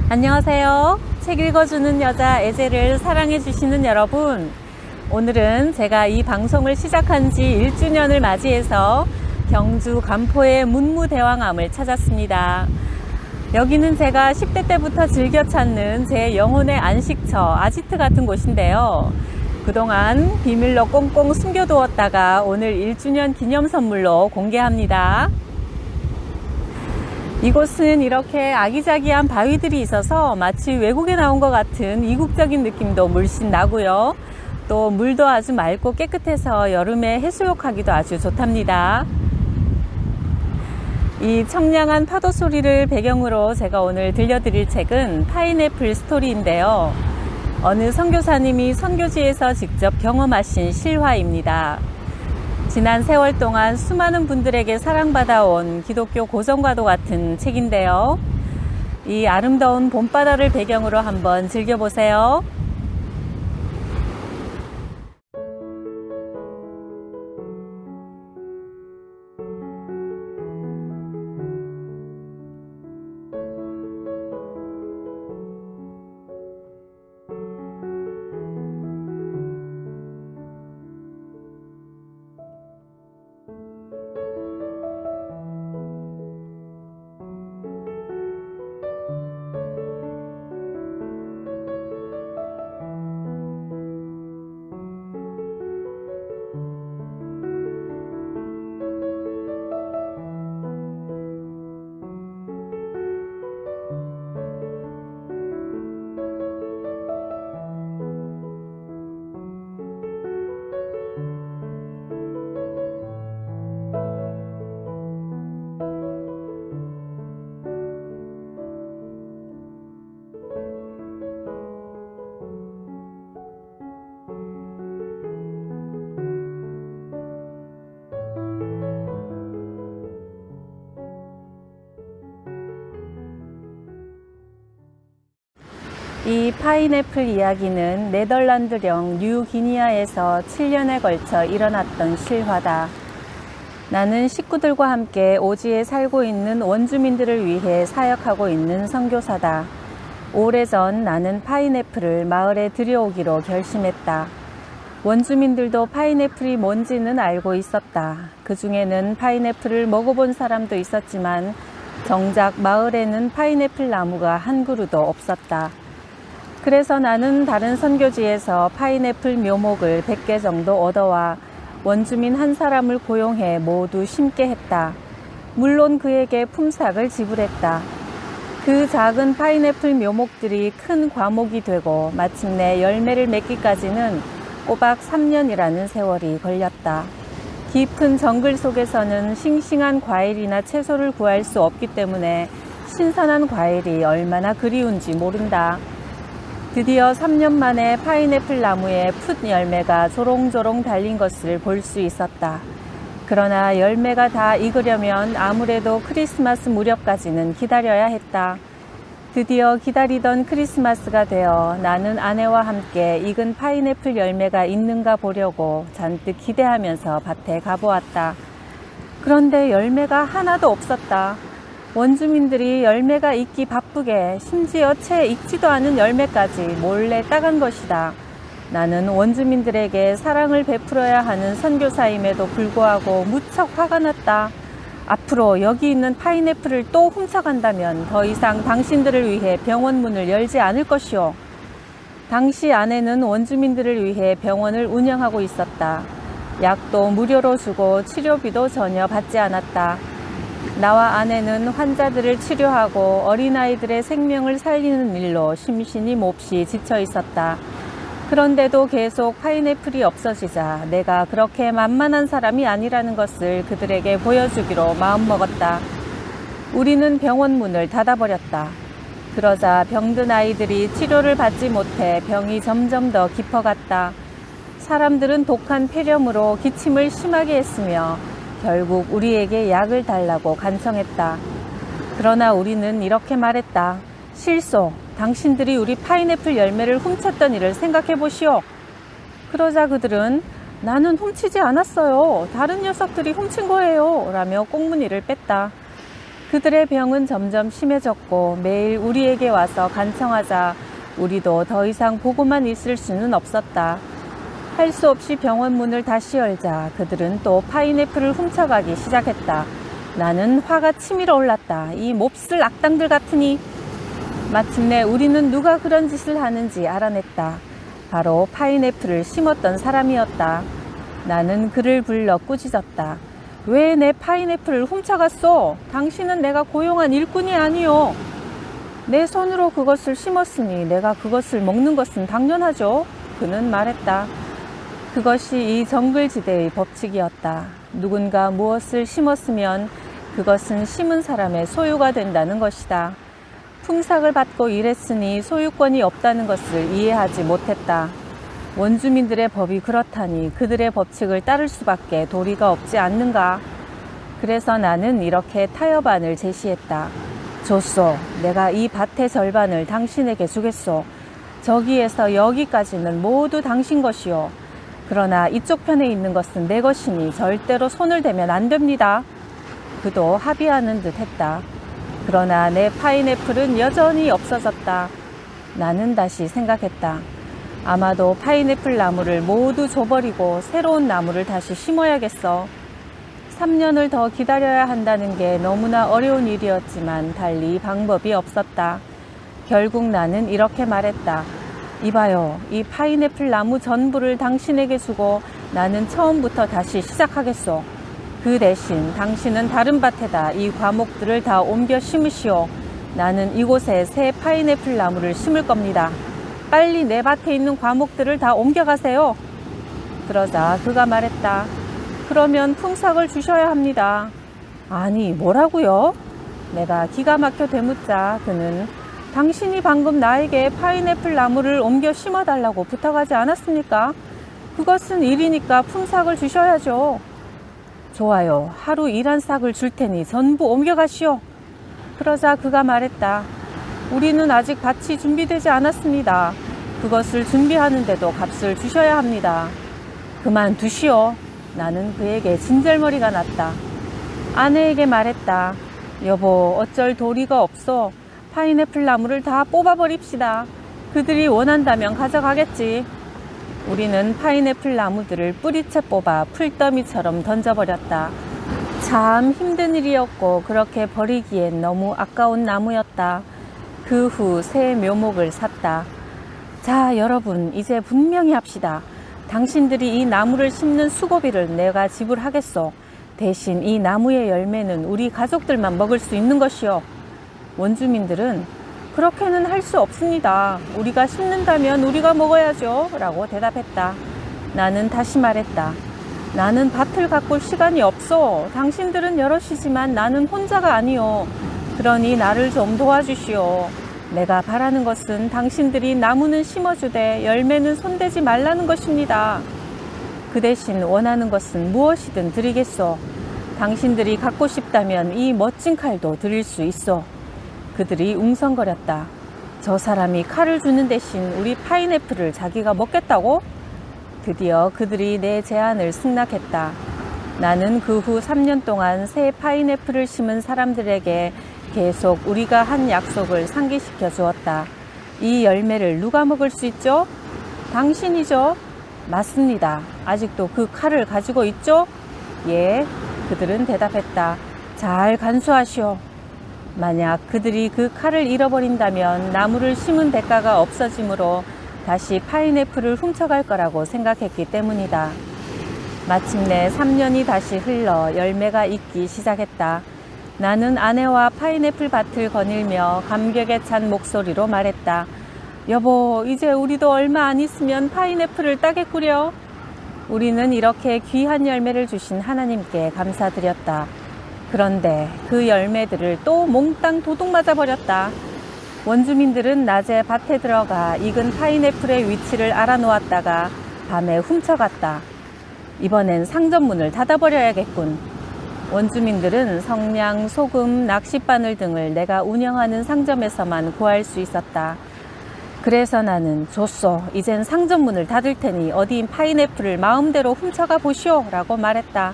안녕하세요. 책 읽어주는 여자 에제를 사랑해주시는 여러분, 오늘은 제가 이 방송을 시작한 지 1주년을 맞이해서 경주 간포의 문무대왕암을 찾았습니다. 여기는 제가 10대 때부터 즐겨 찾는 제 영혼의 안식처, 아지트 같은 곳인데요. 그동안 비밀로 꽁꽁 숨겨두었다가 오늘 1주년 기념 선물로 공개합니다. 이곳은 이렇게 아기자기한 바위들이 있어서 마치 외국에 나온 것 같은 이국적인 느낌도 물씬 나고요. 또 물도 아주 맑고 깨끗해서 여름에 해수욕하기도 아주 좋답니다. 이 청량한 파도 소리를 배경으로 제가 오늘 들려드릴 책은 파인애플 스토리인데요. 어느 선교사님이 선교지에서 직접 경험하신 실화입니다. 지난 세월 동안 수많은 분들에게 사랑받아온 기독교 고전과도 같은 책인데요. 이 아름다운 봄바다를 배경으로 한번 즐겨보세요. 이 파인애플 이야기는 네덜란드령 뉴기니아에서 7년에 걸쳐 일어났던 실화다. 나는 식구들과 함께 오지에 살고 있는 원주민들을 위해 사역하고 있는 선교사다. 오래전 나는 파인애플을 마을에 들여오기로 결심했다. 원주민들도 파인애플이 뭔지는 알고 있었다. 그 중에는 파인애플을 먹어본 사람도 있었지만 정작 마을에는 파인애플 나무가 한 그루도 없었다. 그래서 나는 다른 선교지에서 파인애플 묘목을 100개 정도 얻어와 원주민 한 사람을 고용해 모두 심게 했다. 물론 그에게 품삯을 지불했다. 그 작은 파인애플 묘목들이 큰 과목이 되고 마침내 열매를 맺기까지는 꼬박 3년이라는 세월이 걸렸다. 깊은 정글 속에서는 싱싱한 과일이나 채소를 구할 수 없기 때문에 신선한 과일이 얼마나 그리운지 모른다. 드디어 3년 만에 파인애플 나무에 풋 열매가 조롱조롱 달린 것을 볼 수 있었다. 그러나 열매가 다 익으려면 아무래도 크리스마스 무렵까지는 기다려야 했다. 드디어 기다리던 크리스마스가 되어 나는 아내와 함께 익은 파인애플 열매가 있는가 보려고 잔뜩 기대하면서 밭에 가보았다. 그런데 열매가 하나도 없었다. 원주민들이 열매가 익기 바쁘게 심지어 채 익지도 않은 열매까지 몰래 따간 것이다. 나는 원주민들에게 사랑을 베풀어야 하는 선교사임에도 불구하고 무척 화가 났다. 앞으로 여기 있는 파인애플을 또 훔쳐간다면 더 이상 당신들을 위해 병원 문을 열지 않을 것이오. 당시 아내는 원주민들을 위해 병원을 운영하고 있었다. 약도 무료로 주고 치료비도 전혀 받지 않았다. 나와 아내는 환자들을 치료하고 어린아이들의 생명을 살리는 일로 심신이 몹시 지쳐 있었다. 그런데도 계속 파인애플이 없어지자 내가 그렇게 만만한 사람이 아니라는 것을 그들에게 보여주기로 마음먹었다. 우리는 병원 문을 닫아버렸다. 그러자 병든 아이들이 치료를 받지 못해 병이 점점 더 깊어갔다. 사람들은 독한 폐렴으로 기침을 심하게 했으며 결국 우리에게 약을 달라고 간청했다. 그러나 우리는 이렇게 말했다. 실소, 당신들이 우리 파인애플 열매를 훔쳤던 일을 생각해 보시오. 그러자 그들은 나는 훔치지 않았어요. 다른 녀석들이 훔친 거예요. 라며 꽁무니를 뺐다. 그들의 병은 점점 심해졌고 매일 우리에게 와서 간청하자 우리도 더 이상 보고만 있을 수는 없었다. 할 수 없이 병원 문을 다시 열자 그들은 또 파인애플을 훔쳐가기 시작했다. 나는 화가 치밀어 올랐다. 이 몹쓸 악당들 같으니. 마침내 우리는 누가 그런 짓을 하는지 알아냈다. 바로 파인애플을 심었던 사람이었다. 나는 그를 불러 꾸짖었다. 왜 내 파인애플을 훔쳐갔소? 당신은 내가 고용한 일꾼이 아니오. 내 손으로 그것을 심었으니 내가 그것을 먹는 것은 당연하죠. 그는 말했다. 그것이 이 정글지대의 법칙이었다. 누군가 무엇을 심었으면 그것은 심은 사람의 소유가 된다는 것이다. 품삯을 받고 일했으니 소유권이 없다는 것을 이해하지 못했다. 원주민들의 법이 그렇다니 그들의 법칙을 따를 수밖에 도리가 없지 않는가. 그래서 나는 이렇게 타협안을 제시했다. 좋소. 내가 이 밭의 절반을 당신에게 주겠소. 저기에서 여기까지는 모두 당신 것이오. 그러나 이쪽 편에 있는 것은 내 것이니 절대로 손을 대면 안 됩니다. 그도 합의하는 듯 했다. 그러나 내 파인애플은 여전히 없어졌다. 나는 다시 생각했다. 아마도 파인애플 나무를 모두 줘버리고 새로운 나무를 다시 심어야겠어. 3년을 더 기다려야 한다는 게 너무나 어려운 일이었지만 달리 방법이 없었다. 결국 나는 이렇게 말했다. 이봐요. 이 파인애플 나무 전부를 당신에게 주고 나는 처음부터 다시 시작하겠소. 그 대신 당신은 다른 밭에다 이 과목들을 다 옮겨 심으시오. 나는 이곳에 새 파인애플 나무를 심을 겁니다. 빨리 내 밭에 있는 과목들을 다 옮겨가세요. 그러자 그가 말했다. 그러면 품삯을 주셔야 합니다. 아니, 뭐라고요? 내가 기가 막혀 되묻자 그는 당신이 방금 나에게 파인애플 나무를 옮겨 심어달라고 부탁하지 않았습니까? 그것은 일이니까 품삯을 주셔야죠. 좋아요. 하루 일한 싹을 줄 테니 전부 옮겨가시오. 그러자 그가 말했다. 우리는 아직 밭이 준비되지 않았습니다. 그것을 준비하는데도 값을 주셔야 합니다. 그만두시오. 나는 그에게 진절머리가 났다. 아내에게 말했다. 여보, 어쩔 도리가 없어. 파인애플 나무를 다 뽑아버립시다. 그들이 원한다면 가져가겠지. 우리는 파인애플 나무들을 뿌리채 뽑아 풀더미처럼 던져버렸다. 참 힘든 일이었고 그렇게 버리기엔 너무 아까운 나무였다. 그 후 새 묘목을 샀다. 자, 여러분, 이제 분명히 합시다. 당신들이 이 나무를 심는 수고비를 내가 지불하겠소. 대신 이 나무의 열매는 우리 가족들만 먹을 수 있는 것이요. 원주민들은 그렇게는 할 수 없습니다. 우리가 심는다면 우리가 먹어야죠. 라고 대답했다. 나는 다시 말했다. 나는 밭을 가꿀 시간이 없어. 당신들은 여럿이지만 나는 혼자가 아니오. 그러니 나를 좀 도와주시오. 내가 바라는 것은 당신들이 나무는 심어주되 열매는 손대지 말라는 것입니다. 그 대신 원하는 것은 무엇이든 드리겠소. 당신들이 갖고 싶다면 이 멋진 칼도 드릴 수 있어. 그들이 웅성거렸다. 저 사람이 칼을 주는 대신 우리 파인애플을 자기가 먹겠다고? 드디어 그들이 내 제안을 승낙했다. 나는 그 후 3년 동안 새 파인애플을 심은 사람들에게 계속 우리가 한 약속을 상기시켜 주었다. 이 열매를 누가 먹을 수 있죠? 당신이죠? 맞습니다. 아직도 그 칼을 가지고 있죠? 예, 그들은 대답했다. 잘 간수하시오. 만약 그들이 그 칼을 잃어버린다면 나무를 심은 대가가 없어지므로 다시 파인애플을 훔쳐갈 거라고 생각했기 때문이다. 마침내 3년이 다시 흘러 열매가 익기 시작했다. 나는 아내와 파인애플 밭을 거닐며 감격에 찬 목소리로 말했다. 여보, 이제 우리도 얼마 안 있으면 파인애플을 따겠구려. 우리는 이렇게 귀한 열매를 주신 하나님께 감사드렸다. 그런데 그 열매들을 또 몽땅 도둑 맞아버렸다. 원주민들은 낮에 밭에 들어가 익은 파인애플의 위치를 알아놓았다가 밤에 훔쳐갔다. 이번엔 상점문을 닫아버려야겠군. 원주민들은 성냥, 소금, 낚싯바늘 등을 내가 운영하는 상점에서만 구할 수 있었다. 그래서 나는 좋소. 이젠 상점문을 닫을 테니 어디 파인애플을 마음대로 훔쳐가 보시오. 라고 말했다.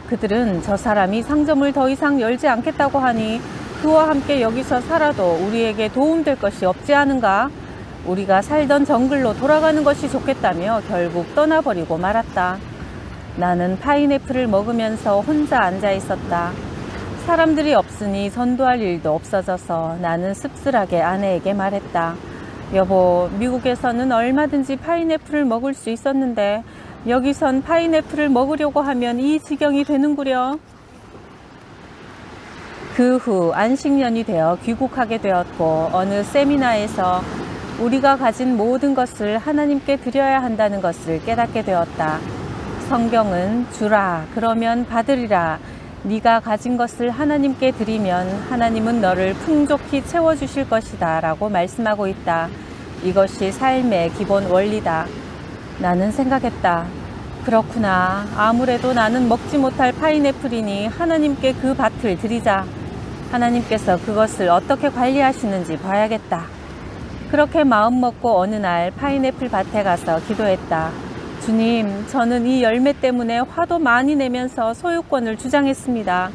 그들은 저 사람이 상점을 더 이상 열지 않겠다고 하니 그와 함께 여기서 살아도 우리에게 도움될 것이 없지 않은가? 우리가 살던 정글로 돌아가는 것이 좋겠다며 결국 떠나버리고 말았다. 나는 파인애플을 먹으면서 혼자 앉아 있었다. 사람들이 없으니 전도할 일도 없어져서 나는 씁쓸하게 아내에게 말했다. 여보, 미국에서는 얼마든지 파인애플을 먹을 수 있었는데 여기선 파인애플을 먹으려고 하면 이 지경이 되는구려. 그 후 안식년이 되어 귀국하게 되었고 어느 세미나에서 우리가 가진 모든 것을 하나님께 드려야 한다는 것을 깨닫게 되었다. 성경은 주라 그러면 받으리라. 네가 가진 것을 하나님께 드리면 하나님은 너를 풍족히 채워주실 것이다 라고 말씀하고 있다. 이것이 삶의 기본 원리다. 나는 생각했다. 그렇구나. 아무래도 나는 먹지 못할 파인애플이니 하나님께 그 밭을 드리자. 하나님께서 그것을 어떻게 관리하시는지 봐야겠다. 그렇게 마음먹고 어느 날 파인애플 밭에 가서 기도했다. 주님, 저는 이 열매 때문에 화도 많이 내면서 소유권을 주장했습니다.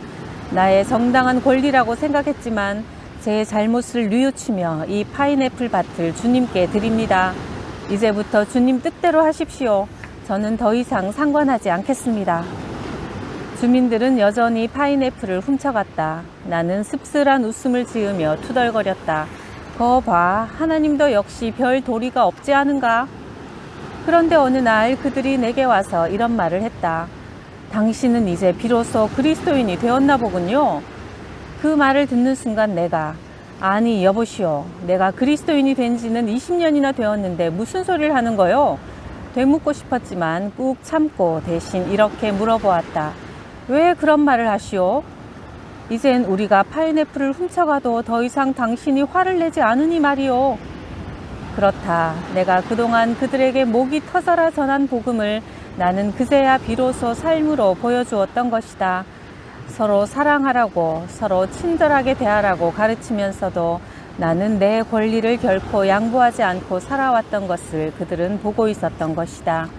나의 정당한 권리라고 생각했지만 제 잘못을 뉘우치며 이 파인애플 밭을 주님께 드립니다. 이제부터 주님 뜻대로 하십시오. 저는 더 이상 상관하지 않겠습니다. 주민들은 여전히 파인애플을 훔쳐갔다. 나는 씁쓸한 웃음을 지으며 투덜거렸다. 거 봐, 하나님도 역시 별 도리가 없지 않은가? 그런데 어느 날 그들이 내게 와서 이런 말을 했다. 당신은 이제 비로소 그리스도인이 되었나 보군요. 그 말을 듣는 순간 내가 아니 여보시오. 내가 그리스도인이 된 지는 20년이나 되었는데 무슨 소리를 하는 거요? 되묻고 싶었지만 꾹 참고 대신 이렇게 물어보았다. 왜 그런 말을 하시오? 이젠 우리가 파인애플을 훔쳐가도 더 이상 당신이 화를 내지 않으니 말이오. 그렇다. 내가 그동안 그들에게 목이 터져라 전한 복음을 나는 그제야 비로소 삶으로 보여주었던 것이다. 서로 사랑하라고, 서로 친절하게 대하라고 가르치면서도 나는 내 권리를 결코 양보하지 않고 살아왔던 것을 그들은 보고 있었던 것이다.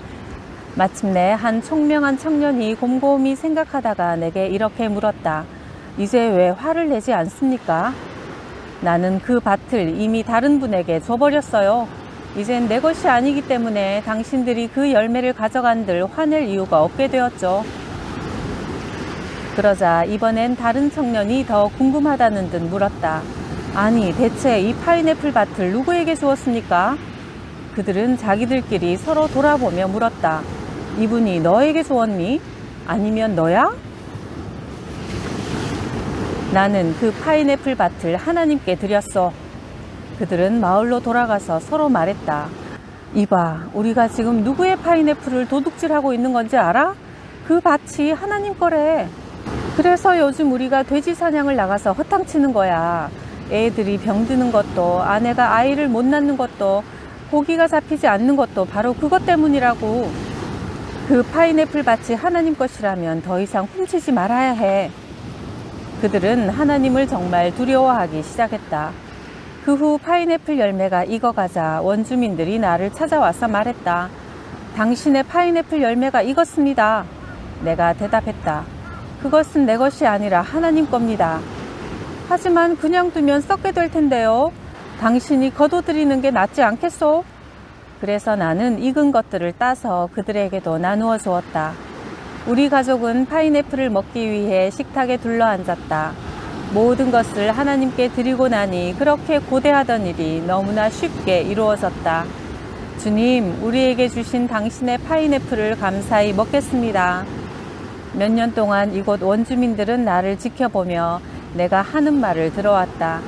마침내 한 총명한 청년이 곰곰이 생각하다가 내게 이렇게 물었다. 이제 왜 화를 내지 않습니까? 나는 그 밭을 이미 다른 분에게 줘버렸어요. 이젠 내 것이 아니기 때문에 당신들이 그 열매를 가져간들 화낼 이유가 없게 되었죠. 그러자 이번엔 다른 청년이 더 궁금하다는 듯 물었다. 아니, 대체 이 파인애플 밭을 누구에게 주었습니까? 그들은 자기들끼리 서로 돌아보며 물었다. 이분이 너에게 주었니? 아니면 너야? 나는 그 파인애플 밭을 하나님께 드렸어. 그들은 마을로 돌아가서 서로 말했다. 이봐, 우리가 지금 누구의 파인애플을 도둑질하고 있는 건지 알아? 그 밭이 하나님 거래. 그래서 요즘 우리가 돼지 사냥을 나가서 허탕치는 거야. 애들이 병드는 것도, 아내가 아이를 못 낳는 것도, 고기가 잡히지 않는 것도 바로 그것 때문이라고. 그 파인애플 밭이 하나님 것이라면 더 이상 훔치지 말아야 해. 그들은 하나님을 정말 두려워하기 시작했다. 그 후 파인애플 열매가 익어가자 원주민들이 나를 찾아와서 말했다. 당신의 파인애플 열매가 익었습니다. 내가 대답했다. 그것은 내 것이 아니라 하나님 겁니다. 하지만 그냥 두면 썩게 될 텐데요. 당신이 거둬들이는 게 낫지 않겠소? 그래서 나는 익은 것들을 따서 그들에게도 나누어 주었다. 우리 가족은 파인애플을 먹기 위해 식탁에 둘러앉았다. 모든 것을 하나님께 드리고 나니 그렇게 고대하던 일이 너무나 쉽게 이루어졌다. 주님, 우리에게 주신 당신의 파인애플을 감사히 먹겠습니다. 몇 년 동안 이곳 원주민들은 나를 지켜보며 내가 하는 말을 들어왔다.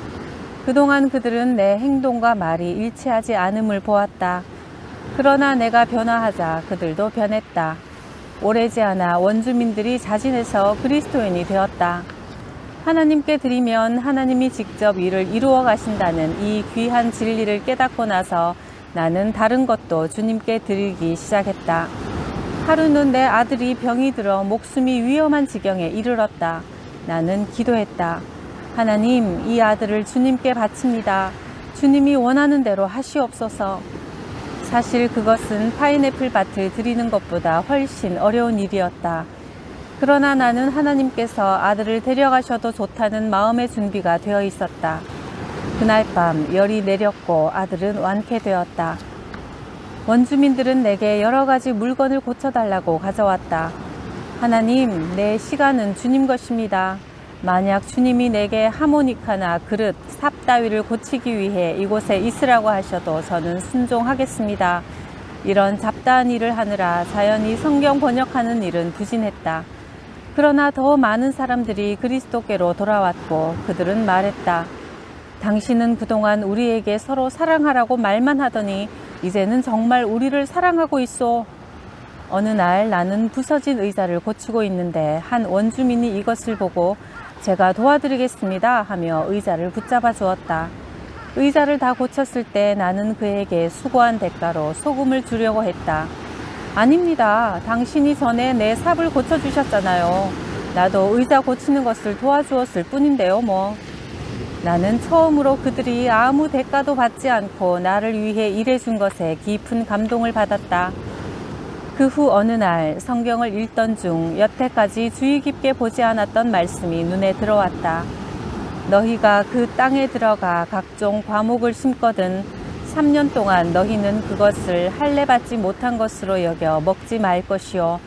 그동안 그들은 내 행동과 말이 일치하지 않음을 보았다. 그러나 내가 변화하자 그들도 변했다. 오래지 않아 원주민들이 자진해서 그리스도인이 되었다. 하나님께 드리면 하나님이 직접 일을 이루어 가신다는 이 귀한 진리를 깨닫고 나서 나는 다른 것도 주님께 드리기 시작했다. 하루는 내 아들이 병이 들어 목숨이 위험한 지경에 이르렀다. 나는 기도했다. 하나님, 이 아들을 주님께 바칩니다. 주님이 원하는 대로 하시옵소서. 사실 그것은 파인애플 밭을 드리는 것보다 훨씬 어려운 일이었다. 그러나 나는 하나님께서 아들을 데려가셔도 좋다는 마음의 준비가 되어 있었다. 그날 밤 열이 내렸고 아들은 완쾌되었다. 원주민들은 내게 여러 가지 물건을 고쳐달라고 가져왔다. 하나님, 내 시간은 주님 것입니다. 만약 주님이 내게 하모니카나 그릇, 삽 따위를 고치기 위해 이곳에 있으라고 하셔도 저는 순종하겠습니다. 이런 잡다한 일을 하느라 자연히 성경 번역하는 일은 부진했다. 그러나 더 많은 사람들이 그리스도께로 돌아왔고 그들은 말했다. 당신은 그동안 우리에게 서로 사랑하라고 말만 하더니 이제는 정말 우리를 사랑하고 있어. 어느 날 나는 부서진 의자를 고치고 있는데 한 원주민이 이것을 보고 제가 도와드리겠습니다 하며 의자를 붙잡아 주었다. 의자를 다 고쳤을 때 나는 그에게 수고한 대가로 소금을 주려고 했다. 아닙니다. 당신이 전에 내 삽을 고쳐주셨잖아요. 나도 의자 고치는 것을 도와주었을 뿐인데요 뭐. 나는 처음으로 그들이 아무 대가도 받지 않고 나를 위해 일해준 것에 깊은 감동을 받았다. 그 후 어느 날 성경을 읽던 중 여태까지 주의 깊게 보지 않았던 말씀이 눈에 들어왔다. 너희가 그 땅에 들어가 각종 과목을 심거든 3년 동안 너희는 그것을 할례받지 못한 것으로 여겨 먹지 말 것이요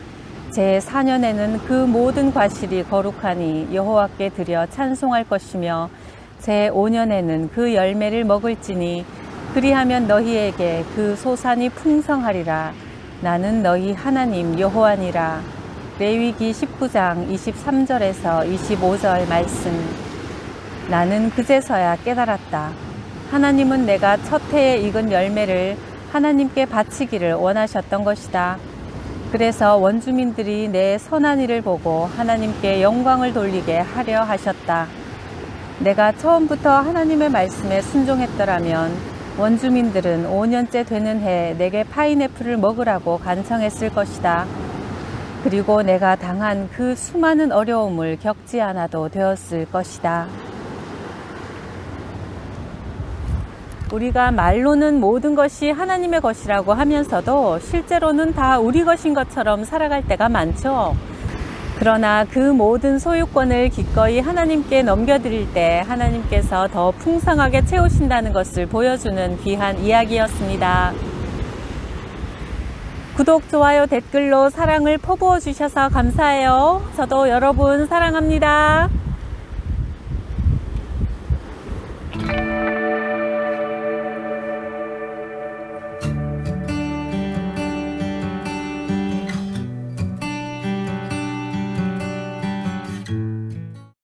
제4년에는 그 모든 과실이 거룩하니 여호와께 드려 찬송할 것이며 제5년에는 그 열매를 먹을지니 그리하면 너희에게 그 소산이 풍성하리라. 나는 너희 하나님 여호와니라. 레위기 19장 23절에서 25절 말씀. 나는 그제서야 깨달았다. 하나님은 내가 첫 해에 익은 열매를 하나님께 바치기를 원하셨던 것이다. 그래서 원주민들이 내 선한 일을 보고 하나님께 영광을 돌리게 하려 하셨다. 내가 처음부터 하나님의 말씀에 순종했더라면 원주민들은 5년째 되는 해 내게 파인애플을 먹으라고 간청했을 것이다. 그리고 내가 당한 그 수많은 어려움을 겪지 않아도 되었을 것이다. 우리가 말로는 모든 것이 하나님의 것이라고 하면서도 실제로는 다 우리 것인 것처럼 살아갈 때가 많죠. 그러나 그 모든 소유권을 기꺼이 하나님께 넘겨드릴 때 하나님께서 더 풍성하게 채우신다는 것을 보여주는 귀한 이야기였습니다. 구독, 좋아요, 댓글로 사랑을 퍼부어 주셔서 감사해요. 저도 여러분 사랑합니다.